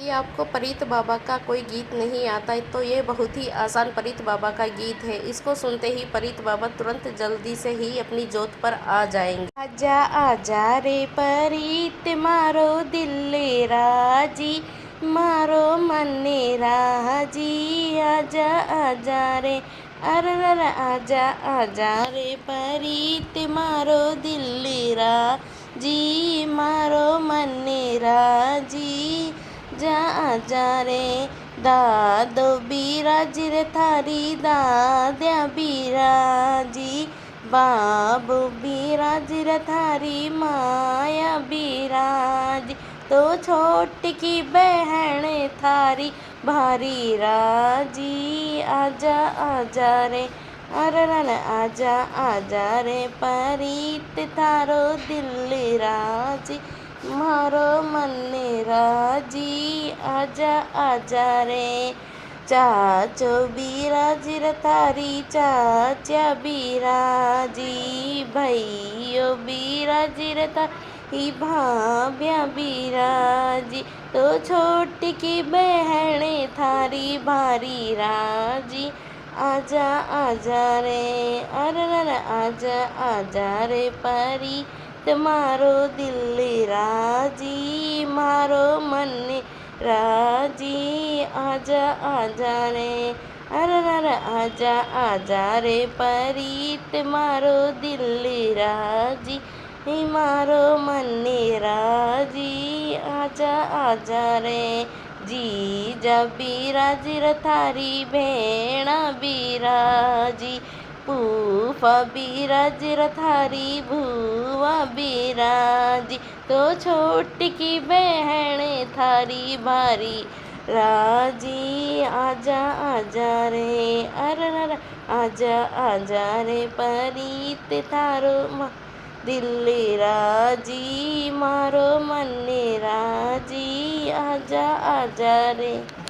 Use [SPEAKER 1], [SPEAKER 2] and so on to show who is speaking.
[SPEAKER 1] यदि आपको परीत बाबा का कोई गीत नहीं आता है तो ये बहुत ही आसान परीत बाबा का गीत है। इसको सुनते ही परीत बाबा तुरंत जल्दी से ही अपनी जोत पर आ जाएंगे। आजा आजा रे परीत मारो दिल राजी, मारो मन राजी, आजा आजा रे अरर आजा आजा रे परीत मारो दिल राजी, मारो मन राजी, जा जा रे दादो बिराजी रे थारी दाद्या बिराजी, बाबू बिराजी रे थारी माया बिराजी, तो छोटी की बहन थारी भारी राजी, आजा आजा रे अररन आजा आजा रे परीत थारो दिल राजी, मारो मन राजी, आजा आजा रे चाचो बिराजी रे थारी चाचा बिराजी, भैयो बिराजी रे थारी भाभ्या बिराजी, तो छोटी की बहन थारी भारी राजी, आजा आजा रे अरर आजा आजा रे परी मारो दिल राजी, मारो मन राजी, आजा आजा रे अरर आजा आजा रे परीत मारो दिल राजी, मारो मन राजी, आजा आजा रे जीजा बिराजी रे थारी भेणा बिराजी, फूफा बिराजी रे थारी भूआ बिराजी, तो छोटी की बहन थारी भारी राजी, आजा आजा रे अरर आजा आजा रे परीत थारो दिल राजी, मारो मन राजी, आजा आजा रे।